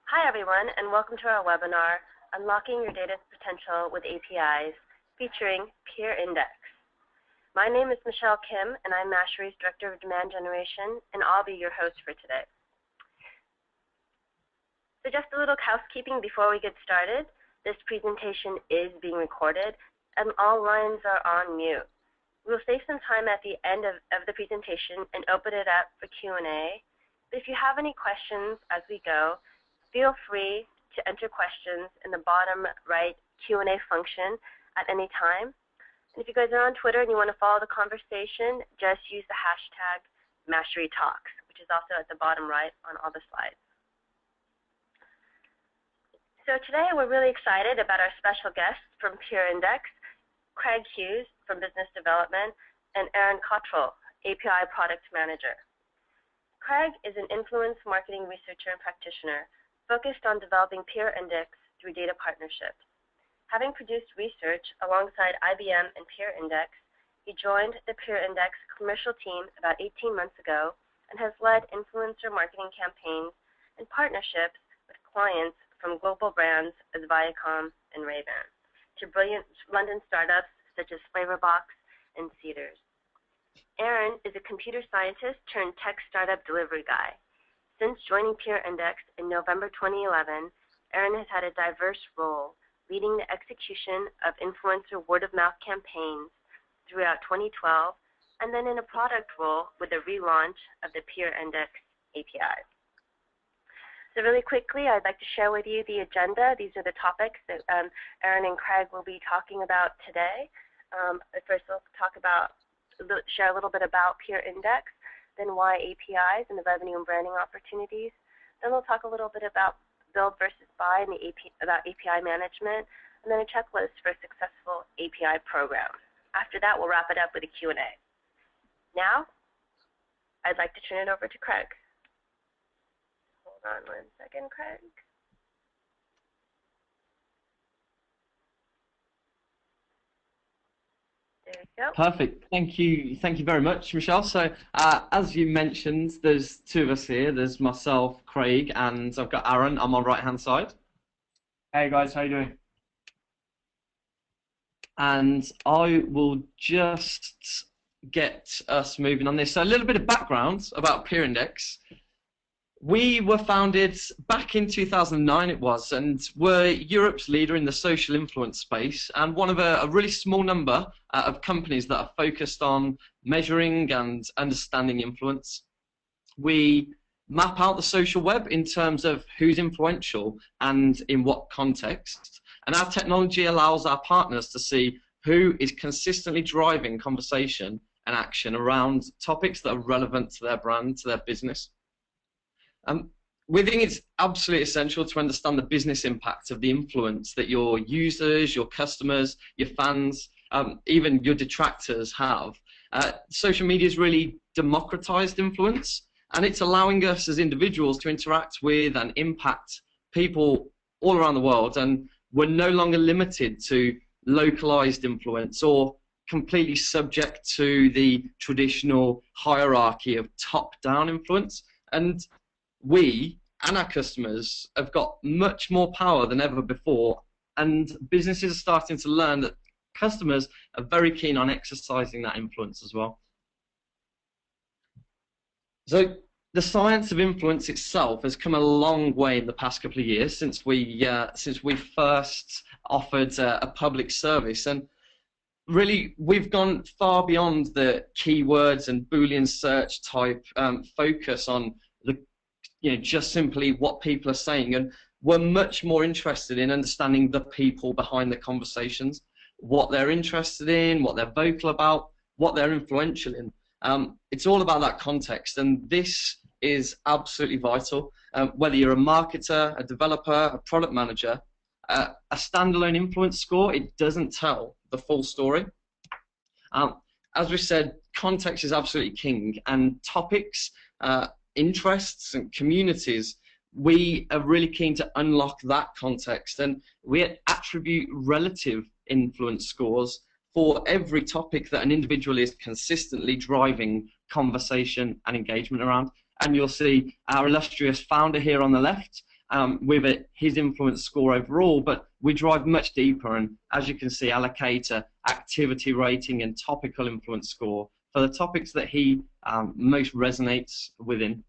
Hi everyone, and welcome to our webinar, Unlocking Your Data's Potential with APIs, featuring PeerIndex. My name is Michelle Kim, and I'm Mashery's Director of Demand Generation, and I'll be your host for today. So just a little housekeeping before we get started. This presentation is being recorded, and all lines are on mute. We'll save some time at the end of the presentation and open it up for Q&A. But if you have any questions as we go, feel free to enter questions in the bottom right Q&A function at any time. And if you guys are on Twitter and you want to follow the conversation, just use the hashtag MasheryTalks, which is also at the bottom right on all the slides. So today we're really excited about our special guests from PeerIndex, Craig Hughes from Business Development, and Aaron Cottrell, API Product Manager. Craig is an influence marketing researcher and practitioner focused on developing PeerIndex through data partnerships. Having produced research alongside IBM and PeerIndex, he joined the PeerIndex commercial team about 18 months ago and has led influencer marketing campaigns and partnerships with clients from global brands as Viacom and Ray-Ban to brilliant London startups such as Flavorbox and Cedars. Aaron is a computer scientist turned tech startup delivery guy. Since joining PeerIndex in November 2011, Aaron has had a diverse role, leading the execution of influencer word-of-mouth campaigns throughout 2012, and then in a product role with the relaunch of the PeerIndex API. So really quickly, I'd like to share with you the agenda. These are the topics that Aaron and Craig will be talking about today. First, we'll share a little bit about PeerIndex, then why APIs and the revenue and branding opportunities. Then we'll talk a little bit about build versus buy and about API management, and then a checklist for a successful API program. After that, we'll wrap it up with a Q&A. Now, I'd like to turn it over to Craig. Hold on 1 second, Craig. There you go. Perfect. Thank you very much, Michelle. So, as you mentioned, there's two of us here. There's myself, Craig, and I've got Aaron on my right-hand side. Hey guys, how you doing? And I will just get us moving on this. So, a little bit of background about PeerIndex. We were founded back in 2009, it was, and we're Europe's leader in the social influence space and one of a really small number of companies that are focused on measuring and understanding influence. We map out the social web in terms of who's influential and in what context, and our technology allows our partners to see who is consistently driving conversation and action around topics that are relevant to their brand, to their business. We think it's absolutely essential to understand the business impact of the influence that your users, your customers, your fans, even your detractors have. Social media has really democratized influence, and it's allowing us as individuals to interact with and impact people all around the world, and we're no longer limited to localized influence or completely subject to the traditional hierarchy of top-down influence. And we and our customers have got much more power than ever before, and businesses are starting to learn that customers are very keen on exercising that influence as well. So the science of influence itself has come a long way in the past couple of years since we first offered a public service, and really we've gone far beyond the keywords and Boolean search type focus on just simply what people are saying, and we're much more interested in understanding the people behind the conversations, what they're interested in, what they're vocal about, what they're influential in. It's all about that context, and this is absolutely vital. Whether you're a marketer, a developer, a product manager, a standalone influence score, it doesn't tell the full story. As we said, context is absolutely king, and topics, interests and communities, we are really keen to unlock that context, and we attribute relative influence scores for every topic that an individual is consistently driving conversation and engagement around. And you'll see our illustrious founder here on the left, with his influence score overall, but we drive much deeper and, as you can see, allocate a activity rating and topical influence score for the topics that he most resonates within.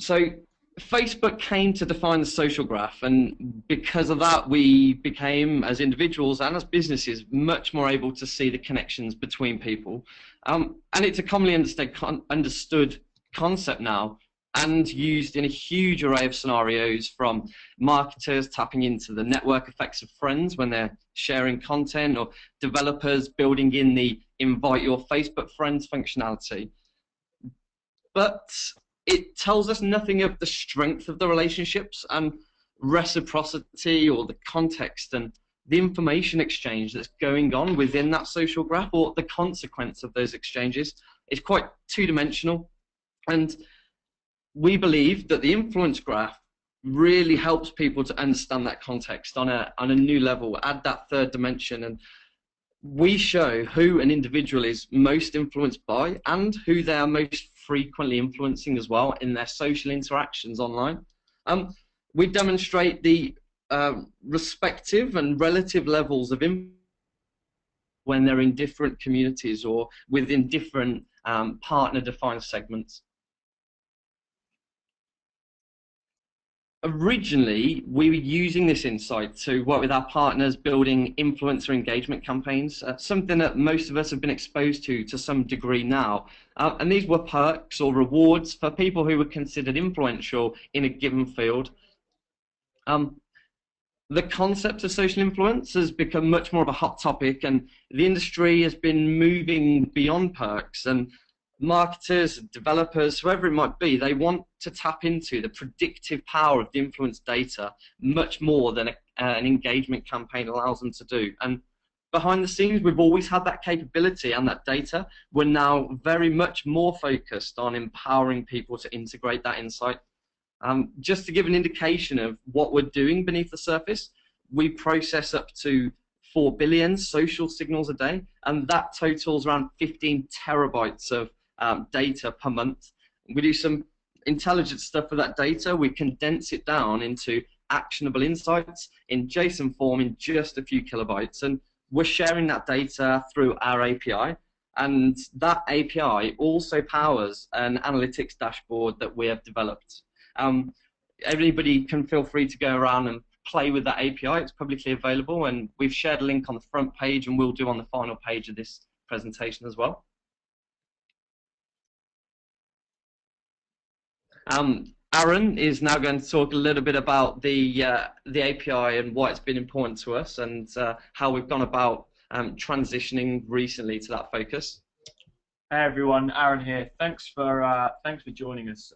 So Facebook came to define the social graph, and because of that we became, as individuals and as businesses, much more able to see the connections between people. And it's a commonly understood concept now, and used in a huge array of scenarios, from marketers tapping into the network effects of friends when they're sharing content, or developers building in the invite your Facebook friends functionality. But it tells us nothing of the strength of the relationships and reciprocity, or the context and the information exchange that's going on within that social graph, or the consequence of those exchanges. Is quite two-dimensional, and we believe that the influence graph really helps people to understand that context on a new level, add that third dimension, and we show who an individual is most influenced by and who they are most frequently influencing as well in their social interactions online. We demonstrate the respective and relative levels of influence when they're in different communities or within different partner-defined segments. Originally, we were using this insight to work with our partners building influencer engagement campaigns, something that most of us have been exposed to some degree now. And these were perks or rewards for people who were considered influential in a given field. The concept of social influence has become much more of a hot topic, and the industry has been moving beyond perks, and marketers, developers, whoever it might be, they want to tap into the predictive power of the influence data much more than an engagement campaign allows them to do. And behind the scenes, we've always had that capability and that data. We're now very much more focused on empowering people to integrate that insight. Just to give an indication of what we're doing beneath the surface, we process up to 4 billion social signals a day, and that totals around 15 terabytes of data per month. We do some intelligent stuff with that data. We condense it down into actionable insights in JSON form in just a few kilobytes, and we're sharing that data through our API, and that API also powers an analytics dashboard that we have developed. Everybody can feel free to go around and play with that API. It's publicly available, and we've shared a link on the front page, and we'll do on the final page of this presentation as well. Aaron is now going to talk a little bit about the API and why it's been important to us, and how we've gone about transitioning recently to that focus. Hey everyone, Aaron here. Thanks for joining us.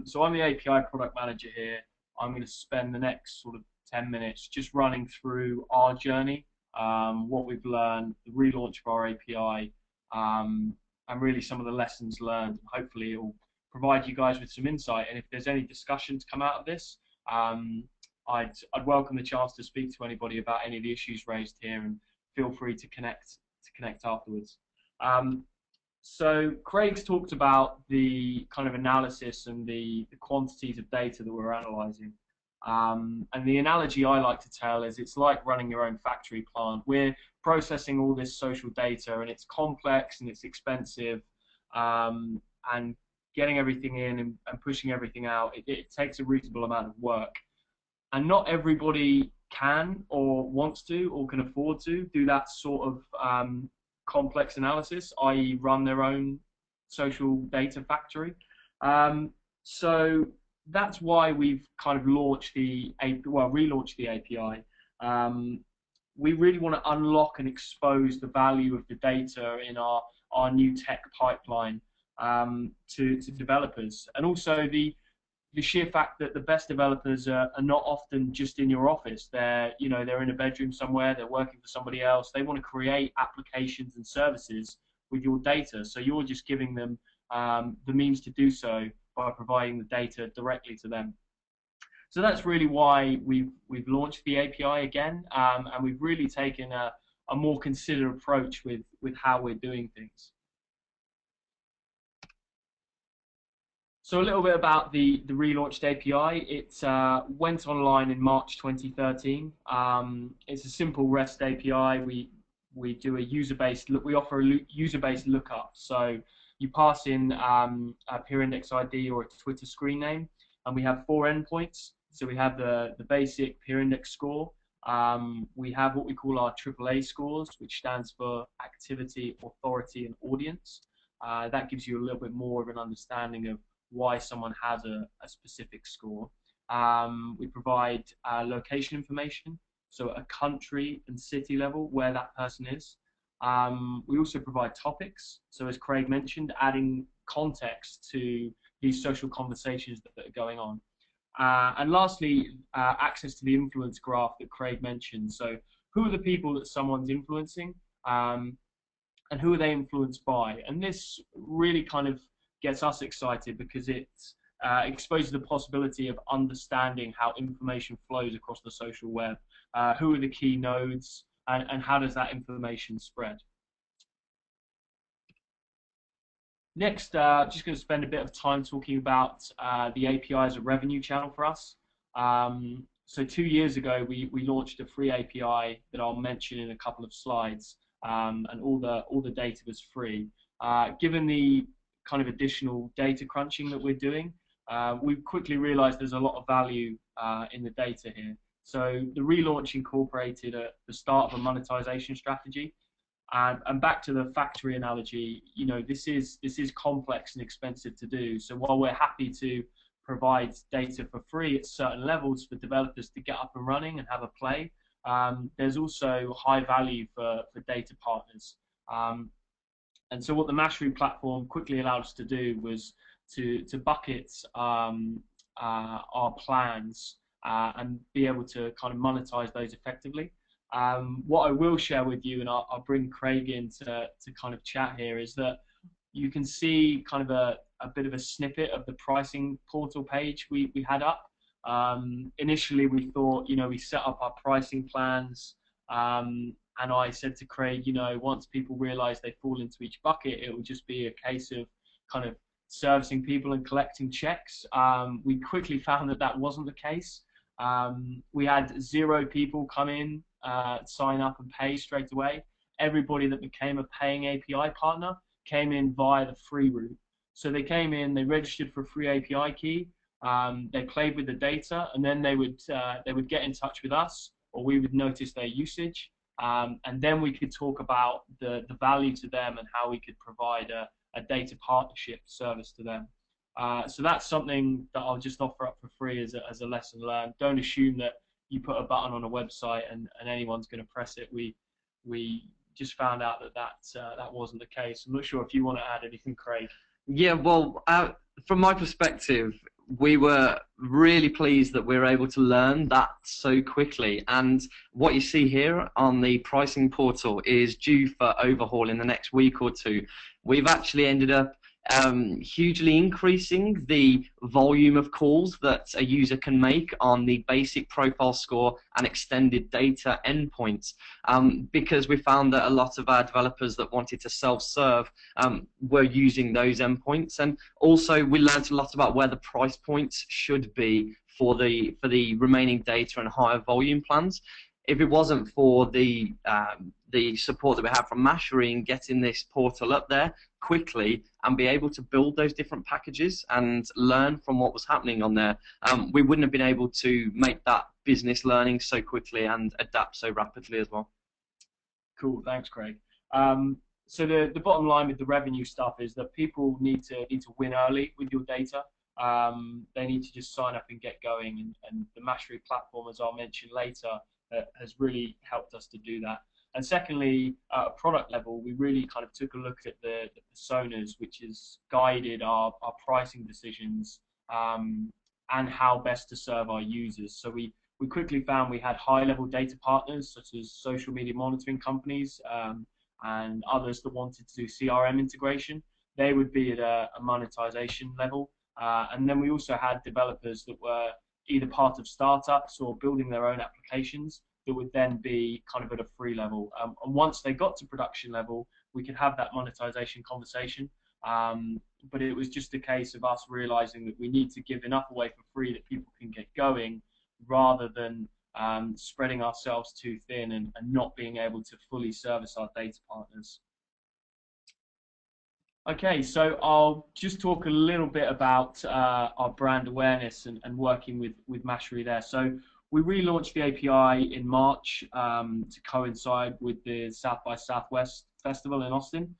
So I'm the API product manager here. I'm going to spend the next sort of 10 minutes just running through our journey, what we've learned, the relaunch of our API, and really some of the lessons learned. Hopefully it will provide you guys with some insight, and if there's any discussion to come out of this, I'd welcome the chance to speak to anybody about any of the issues raised here, and feel free to connect afterwards. So Craig's talked about the kind of analysis and the quantities of data that we're analyzing. And the analogy I like to tell is it's like running your own factory plant. We're processing all this social data, and it's complex and it's expensive, and getting everything in and pushing everything out, it takes a reasonable amount of work. And not everybody can or wants to or can afford to do that sort of complex analysis, i.e. run their own social data factory. So that's why we've kind of relaunched the API. We really want to unlock and expose the value of the data in our new tech pipeline to developers, and also the sheer fact that the best developers are not often just in your office. They're in a bedroom somewhere, they're working for somebody else. They want to create applications and services with your data, so you're just giving them the means to do so by providing the data directly to them. So that's really why we've launched the API again, and we've really taken a more considered approach with how we're doing things. So a little bit about the relaunched API. It went online in March 2013. It's a simple REST API. We do a user-based look. We offer a user-based lookup. So you pass in a PeerIndex ID or a Twitter screen name, and we have 4 endpoints. So we have the basic PeerIndex score. We have what we call our AAA scores, which stands for activity, authority, and audience. That gives you a little bit more of an understanding of why someone has a specific score. We provide location information, so a country and city level where that person is. We also provide topics, so as Craig mentioned, adding context to these social conversations that are going on. And lastly, access to the influence graph that Craig mentioned. So who are the people that someone's influencing, and who are they influenced by? And this really kind of gets us excited because it exposes the possibility of understanding how information flows across the social web. Who are the key nodes, and how does that information spread? Next, just going to spend a bit of time talking about the API as a revenue channel for us. So 2 years ago, we launched a free API that I'll mention in a couple of slides, and all the data was free. Given the kind of additional data crunching that we're doing, we quickly realized there's a lot of value in the data here. So the relaunch incorporated the start of a monetization strategy. And back to the factory analogy, you know, this is complex and expensive to do. So while we're happy to provide data for free at certain levels for developers to get up and running and have a play, there's also high value for data partners. And so what the Mashery platform quickly allowed us to do was to bucket our plans and be able to kind of monetize those effectively. What I will share with you, and I'll bring Craig in to kind of chat here, is that you can see kind of a bit of a snippet of the pricing portal page we had up. Initially, we thought, you know, we set up our pricing plans, and I said to Craig, you know, once people realize they fall into each bucket, it will just be a case of kind of servicing people and collecting checks. We quickly found that that wasn't the case. We had 0 people come in, sign up and pay straight away. Everybody that became a paying API partner came in via the free route. So they came in, they registered for a free API key, they played with the data, and then they would get in touch with us, or we would notice their usage, and then we could talk about the value to them and how we could provide a data partnership service to them. So that's something that I'll just offer up for free as a lesson learned. Don't assume that you put a button on a website and anyone's going to press it. We just found out that wasn't the case. I'm not sure if you want to add anything, Craig. Yeah, well, from my perspective, we were really pleased that we were able to learn that so quickly. And what you see here on the pricing portal is due for overhaul in the next week or 2. We've actually ended up hugely increasing the volume of calls that a user can make on the basic profile score and extended data endpoints, because we found that a lot of our developers that wanted to self-serve were using those endpoints, and also we learned a lot about where the price points should be for the remaining data and higher volume plans. If it wasn't for the support that we have from Mashery and getting this portal up there quickly and be able to build those different packages and learn from what was happening on there, we wouldn't have been able to make that business learning so quickly and adapt so rapidly as well. Cool, thanks, Craig. So the bottom line with the revenue stuff is that people need to win early with your data. They need to just sign up and get going, and the Mashery platform, as I'll mention later, has really helped us to do that. And secondly, at a product level, we really kind of took a look at the personas, which has guided our pricing decisions and how best to serve our users. So we quickly found we had high-level data partners, such as social media monitoring companies and others that wanted to do CRM integration. They would be at a monetization level. And then we also had developers that were either part of startups or building their own applications that would then be kind of at a free level. And once they got to production level, we could have that monetization conversation. But it was just a case of us realizing that we need to give enough away for free that people can get going, rather than spreading ourselves too thin and not being able to fully service our data partners. Okay, so I'll just talk a little bit about our brand awareness and working with Mashery there. So we relaunched the API in March to coincide with the South by Southwest Festival in Austin.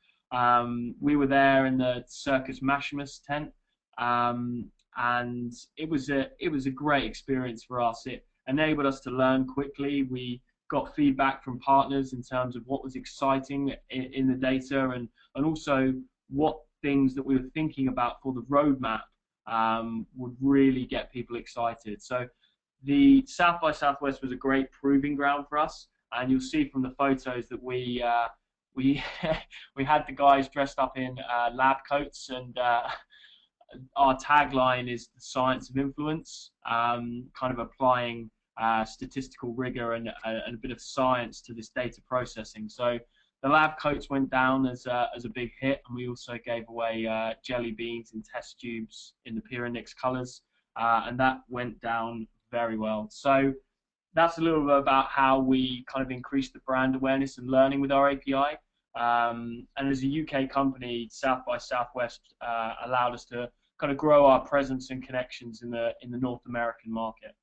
We were there in the Circus Maximus tent, and it was a great experience for us. It enabled us to learn quickly. We got feedback from partners in terms of what was exciting in the data, and also what things that we were thinking about for the roadmap would really get people excited. So the South by Southwest was a great proving ground for us, and you'll see from the photos that we had the guys dressed up in lab coats, and our tagline is the science of influence, kind of applying statistical rigor and a bit of science to this data processing. So the lab coats went down as a big hit, and we also gave away jelly beans in test tubes in the PeerIndex colors, and that went down very well. So that's a little bit about how we kind of increased the brand awareness and learning with our API. And as a UK company, South by Southwest allowed us to kind of grow our presence and connections in the North American market.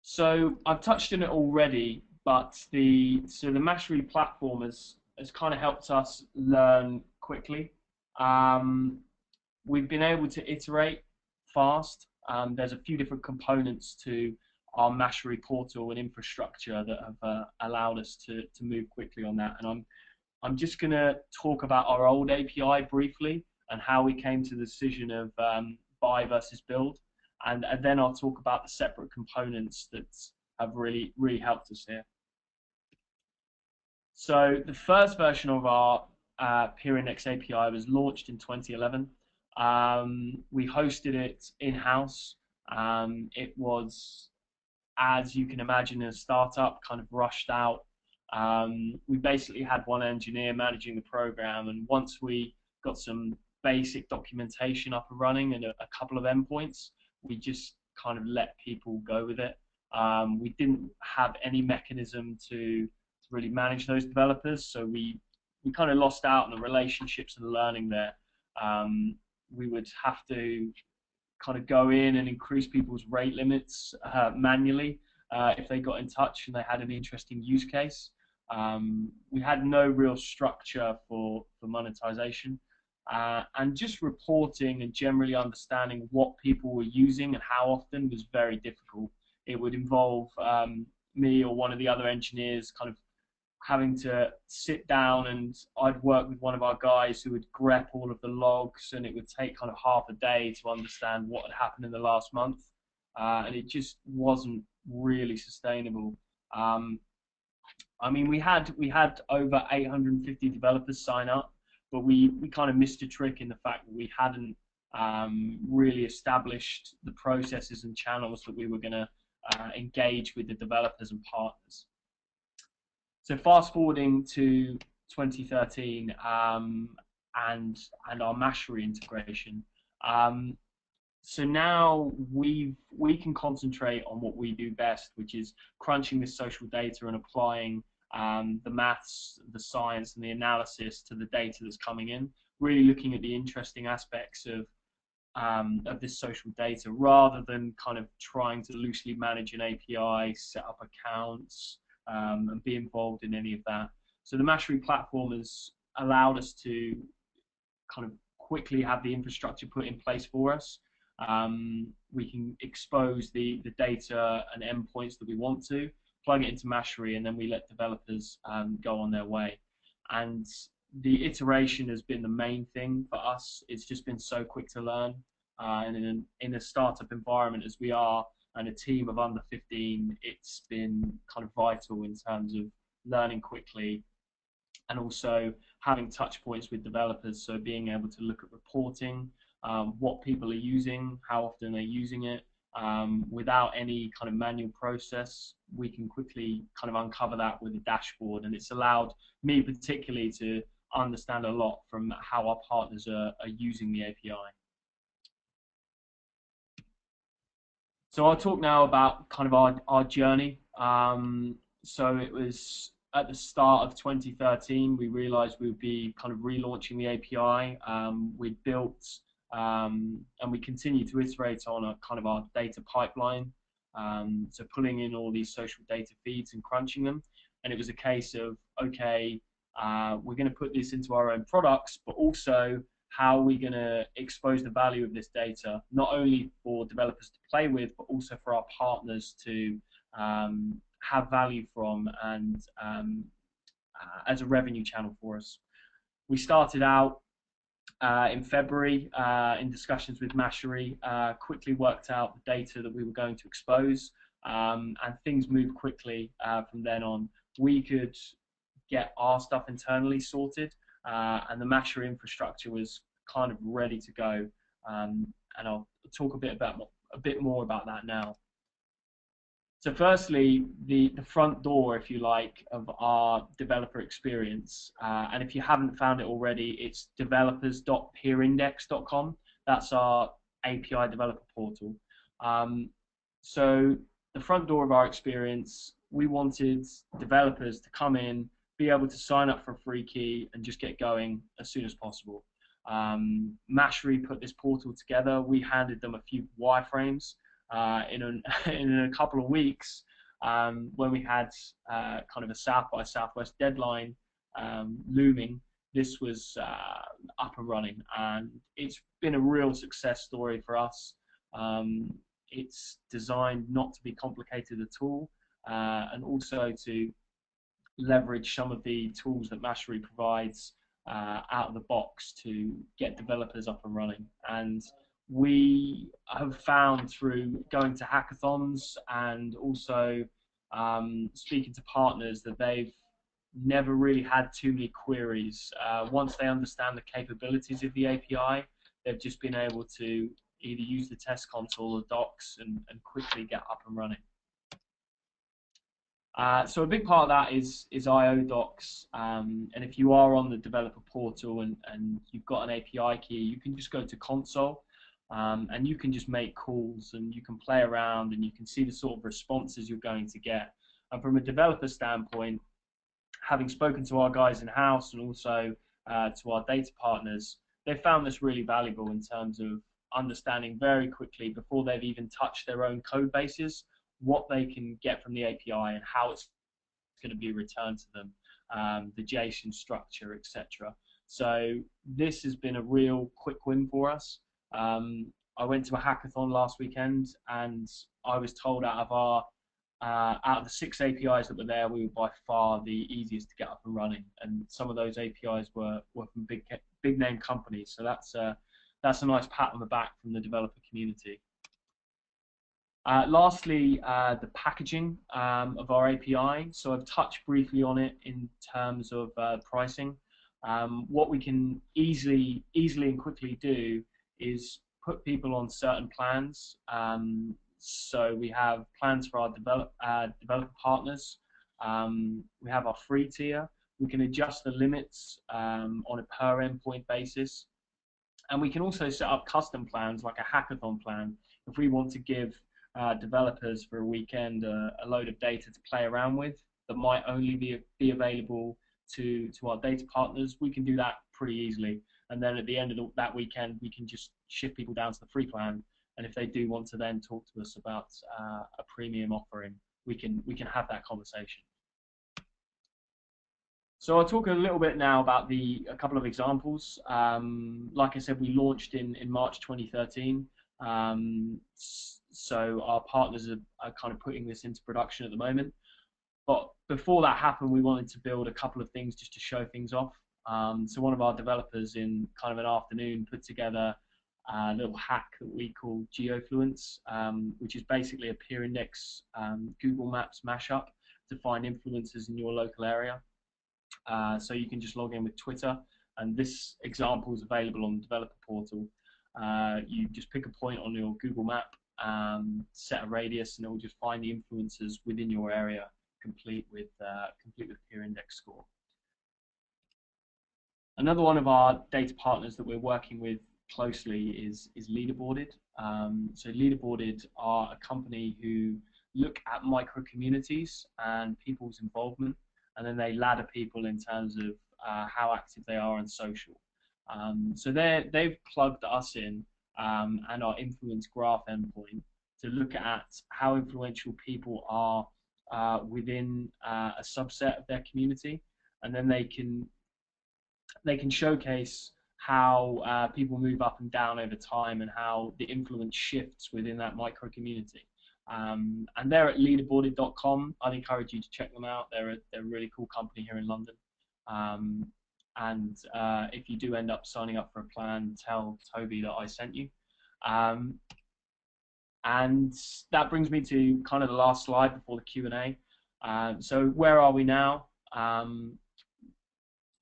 So I've touched on it already, but the Mashery platform has kind of helped us learn quickly. We've been able to iterate fast. There's a few different components to our Mashery portal and infrastructure that have allowed us to move quickly on that. And I'm just going to talk about our old API briefly and how we came to the decision of buy versus build. And then I'll talk about the separate components that have really helped us here. So the first version of our PeerIndex API was launched in 2011. We hosted it in-house. It was, as you can imagine, a startup, kind of rushed out. We basically had one engineer managing the program, and once we got some basic documentation up and running and a couple of endpoints, we just kind of let people go with it. We didn't have any mechanism to really manage those developers, so we kind of lost out on the relationships and learning there. We would have to kind of go in and increase people's rate limits manually if they got in touch and they had an interesting use case. We had no real structure for monetization. And just reporting and generally understanding what people were using and how often was very difficult. It would involve me or one of the other engineers kind of having to sit down, and I'd work with one of our guys who would grep all of the logs, and it would take kind of half a day to understand what had happened in the last month, and it just wasn't really sustainable. I mean, we had over 850 developers sign up, but we kind of missed a trick in the fact that we hadn't really established the processes and channels that we were going to engage with the developers and partners. So fast forwarding to 2013 and our Mashery integration. So now we can concentrate on what we do best, which is crunching this social data and applying the maths, the science, and the analysis to the data that's coming in. Really looking at the interesting aspects of this social data, rather than kind of trying to loosely manage an API, set up accounts, and be involved in any of that. So the Mashery platform has allowed us to kind of quickly have the infrastructure put in place for us. We can expose the data and endpoints that we want to, plug it into Mashery, and then we let developers go on their way. And the iteration has been the main thing for us. It's just been so quick to learn. And in a startup environment as we are, and a team of under 15, it's been kind of vital in terms of learning quickly, and also having touch points with developers, so being able to look at reporting, what people are using, how often they're using it, without any kind of manual process. We can quickly kind of uncover that with a dashboard, and it's allowed me particularly to understand a lot from how our partners are using the API. So I'll talk now about kind of our journey. So it was at the start of 2013, we realized we would be kind of relaunching the API. We built and we continue to iterate on a kind of our data pipeline. So pulling in all these social data feeds and crunching them. And it was a case of, okay, we're going to put this into our own products, but also how are we going to expose the value of this data, not only for developers to play with, but also for our partners to have value from, and as a revenue channel for us. We started out in February in discussions with Mashery, quickly worked out the data that we were going to expose, and things moved quickly from then on. We could get our stuff internally sorted, and the Mashery infrastructure was kind of ready to go, and I'll talk a bit more about that now. So firstly, the front door, if you like, of our developer experience, and if you haven't found it already, it's developers.peerindex.com. That's our API developer portal. So the front door of our experience, we wanted developers to come in, be able to sign up for a free key, and just get going as soon as possible. Mashery put this portal together. We handed them a few wireframes. In a couple of weeks, when we had kind of a South by Southwest deadline looming, this was up and running, and it's been a real success story for us. It's designed not to be complicated at all, and also to leverage some of the tools that Mashery provides out of the box to get developers up and running. And we have found through going to hackathons and also speaking to partners that they've never really had too many queries. Once they understand the capabilities of the API, they've just been able to either use the test console or docs and quickly get up and running. So a big part of that is I/O docs, and if you are on the developer portal and you've got an API key, you can just go to console, and you can just make calls, and you can play around, and you can see the sort of responses you're going to get. And from a developer standpoint, having spoken to our guys in-house and also to our data partners, they found this really valuable in terms of understanding very quickly, before they've even touched their own code bases, what they can get from the API and how it's going to be returned to them, the JSON structure, etc. So this has been a real quick win for us. I went to a hackathon last weekend, and I was told out of the 6 APIs that were there, we were by far the easiest to get up and running, and some of those APIs were from big name companies. So that's a nice pat on the back from the developer community. Lastly, the packaging of our API. So I've touched briefly on it in terms of pricing. What we can easily and quickly do is put people on certain plans. So we have plans for our developer partners. We have our free tier. We can adjust the limits on a per endpoint basis. And we can also set up custom plans, like a hackathon plan, if we want to give developers for a weekend a load of data to play around with that might only be available to our data partners. We can do that pretty easily, and then at the end of that weekend, we can just shift people down to the free plan, and if they do want to then talk to us about a premium offering, we can have that conversation. So I'll talk a little bit now about a couple of examples. Like I said, we launched in March 2013. So our partners are kind of putting this into production at the moment. But before that happened, we wanted to build a couple of things just to show things off. So one of our developers in kind of an afternoon put together a little hack that we call Geofluence, which is basically a PeerIndex Google Maps mashup to find influencers in your local area. So you can just log in with Twitter, and this example is available on the developer portal. You just pick a point on your Google map, set a radius, and it will just find the influencers within your area, complete with PeerIndex score. Another one of our data partners that we're working with closely is Leaderboarded. So Leaderboarded are a company who look at micro communities and people's involvement, and then they ladder people in terms of how active they are on social. So they've plugged us in and our influence graph endpoint to look at how influential people are within a subset of their community, and then they can showcase how people move up and down over time and how the influence shifts within that micro community. And they're at leaderboarded.com. I'd encourage you to check them out. They're a really cool company here in London. And if you do end up signing up for a plan, tell Toby that I sent you. And that brings me to kind of the last slide before the Q&A. So where are we now?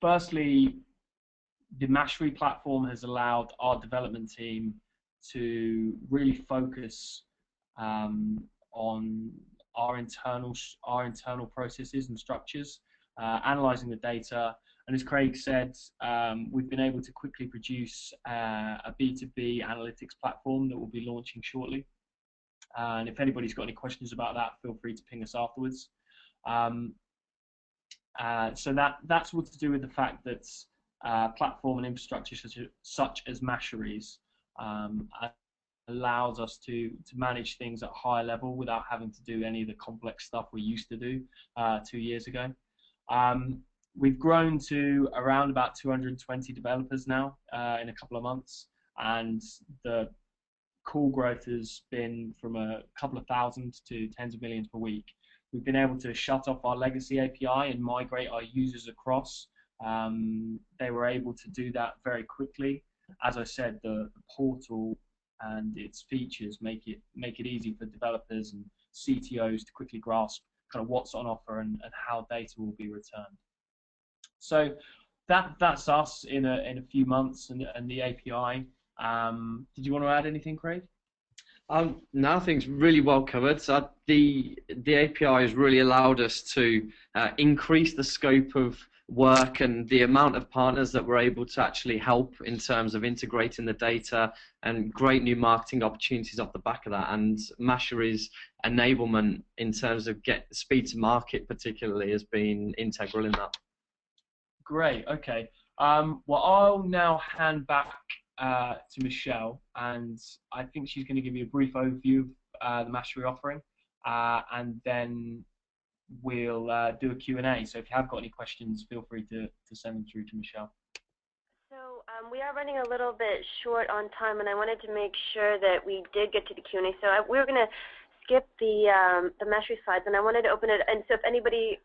Firstly, the Mashery platform has allowed our development team to really focus on our internal processes and structures, analyzing the data. And as Craig said, we've been able to quickly produce a B2B analytics platform that we'll be launching shortly. And if anybody's got any questions about that, feel free to ping us afterwards. So that's what to do with the fact that platform and infrastructure such as Mashery's allows us to manage things at a higher level without having to do any of the complex stuff we used to do 2 years ago. We've grown to around about 220 developers now in a couple of months, and the cool growth has been from a couple of thousand to tens of millions per week. We've been able to shut off our legacy API and migrate our users across. They were able to do that very quickly. As I said, the portal and its features make it easy for developers and CTOs to quickly grasp kind of what's on offer and how data will be returned. So that's us in a few months and the API. Did you want to add anything, Craig? No, I think it's really well covered. So the API has really allowed us to increase the scope of work and the amount of partners that we're able to actually help in terms of integrating the data, and great new marketing opportunities off the back of that. And Mashery's enablement in terms of speed to market particularly has been integral in that. Great, okay. Well, I'll now hand back to Michelle, and I think she's going to give you a brief overview of the Mashery offering, and then we'll do a Q&A. So if you have got any questions, feel free to send them through to Michelle. So we are running a little bit short on time, and I wanted to make sure that we did get to the Q&A. So we were going to skip the Mashery slides, and I wanted to open it. And so if anybody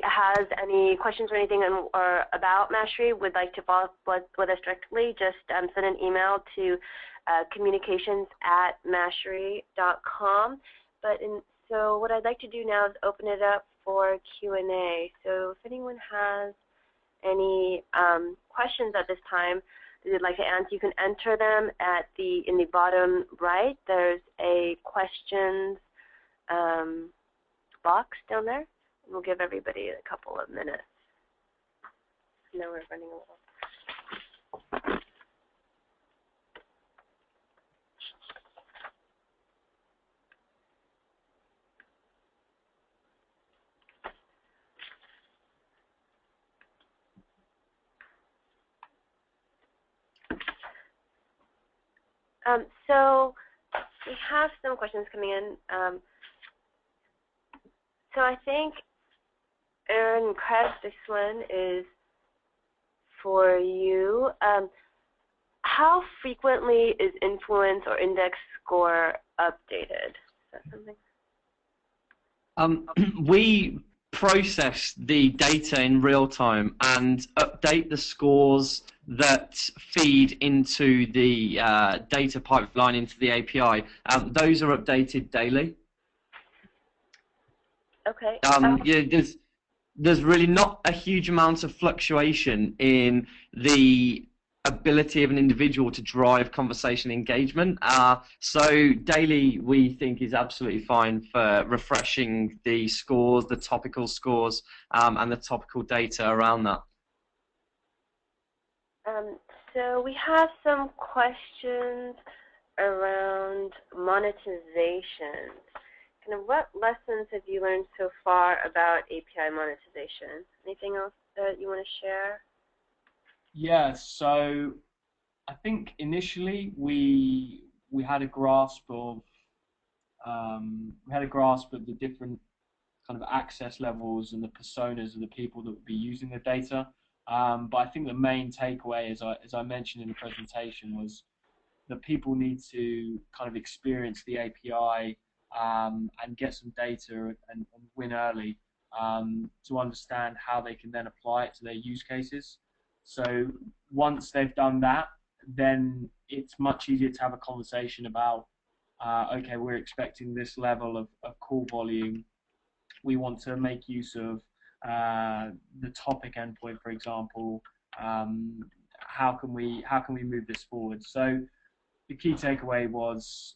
has any questions or anything or about Mashery, would like to follow up with us directly, just send an email to communications@mashery.com. So what I'd like to do now is open it up for Q&A. So if anyone has any questions at this time that you'd like to answer, you can enter them in the bottom right. There's a questions box down there. We'll give everybody a couple of minutes. Now we're running a little. So we have some questions coming in. So I think, Aaron, Craig, this one is for you. How frequently is influence or index score updated? Is that something? We process the data in real time and update the scores that feed into the data pipeline into the API. Those are updated daily. Okay. Yeah, there's really not a huge amount of fluctuation in the ability of an individual to drive conversation engagement. So daily we think is absolutely fine for refreshing the scores, the topical scores, and the topical data around that. So we have some questions around monetization. Kind of what lessons have you learned so far about API monetization? Anything else that you want to share? Yeah, so I think initially we had a grasp of the different kind of access levels and the personas of the people that would be using the data. But I think the main takeaway, as I mentioned in the presentation, was that people need to kind of experience the API and get some data and win early to understand how they can then apply it to their use cases. So once they've done that, then it's much easier to have a conversation about, okay, we're expecting this level of call volume. We want to make use of the topic endpoint, for example. How can we move this forward? So the key takeaway was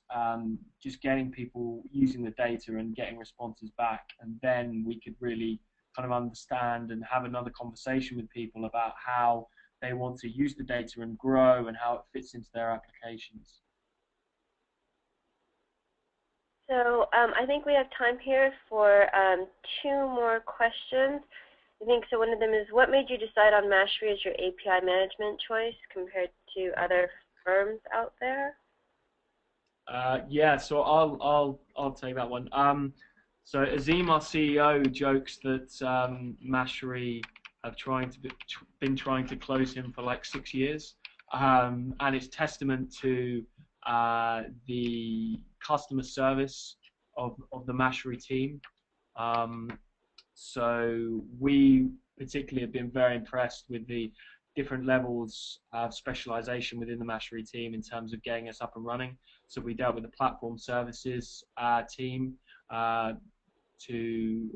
just getting people using the data and getting responses back, and then we could really kind of understand and have another conversation with people about how they want to use the data and grow and how it fits into their applications. So I think we have time here for 2 more questions. I think so. One of them is, what made you decide on Mashery as your API management choice compared to other firms out there? Yeah, so I'll take that one. So Azim, our CEO, jokes that Mashery have been trying to close him for like 6 years, and it's testament to the customer service of the Mashery team. So we particularly have been very impressed with the different levels of specialization within the Mashery team in terms of getting us up and running. So we dealt with the platform services team to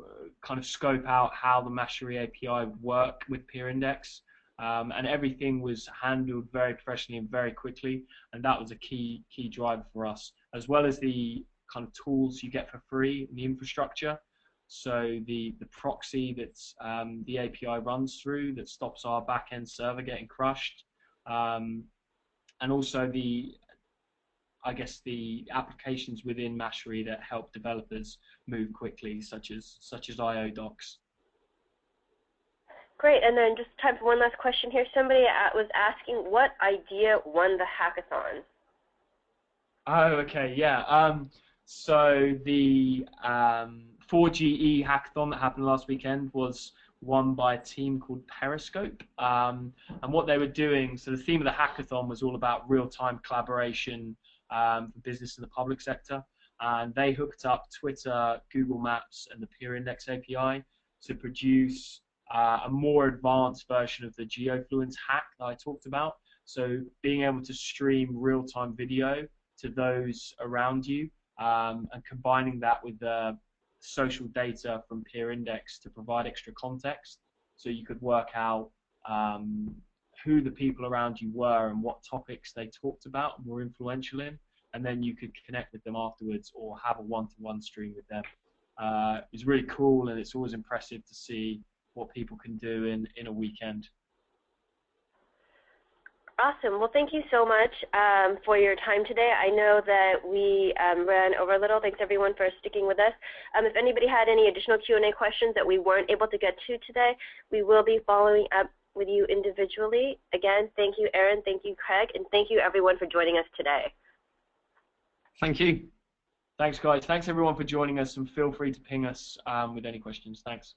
kind of scope out how the Mashery API would work with PeerIndex. And everything was handled very professionally and very quickly, and that was a key driver for us, as well as the kind of tools you get for free in the infrastructure. So the proxy that the API runs through that stops our back-end server getting crushed, and also I guess the applications within Mashery that help developers move quickly, such as IO docs. Great, and then just time for one last question here. Somebody was asking, what idea won the hackathon? Oh, okay, yeah. So the 4GE hackathon that happened last weekend was won by a team called Periscope. And what they were doing, so the theme of the hackathon was all about real-time collaboration for business and the public sector. And they hooked up Twitter, Google Maps, and the PeerIndex API to produce a more advanced version of the Geofluence hack that I talked about. So being able to stream real-time video to those around you and combining that with the social data from PeerIndex to provide extra context, so you could work out who the people around you were and what topics they talked about and were influential in, and then you could connect with them afterwards or have a one-to-one stream with them. It's really cool, and it's always impressive to see what people can do in a weekend. Awesome. Well, thank you so much for your time today. I know that we ran over a little. Thanks, everyone, for sticking with us. If anybody had any additional Q&A questions that we weren't able to get to today, we will be following up with you individually. Again, thank you, Aaron. Thank you, Craig. And thank you, everyone, for joining us today. Thank you. Thanks, guys. Thanks, everyone, for joining us, and feel free to ping us with any questions. Thanks.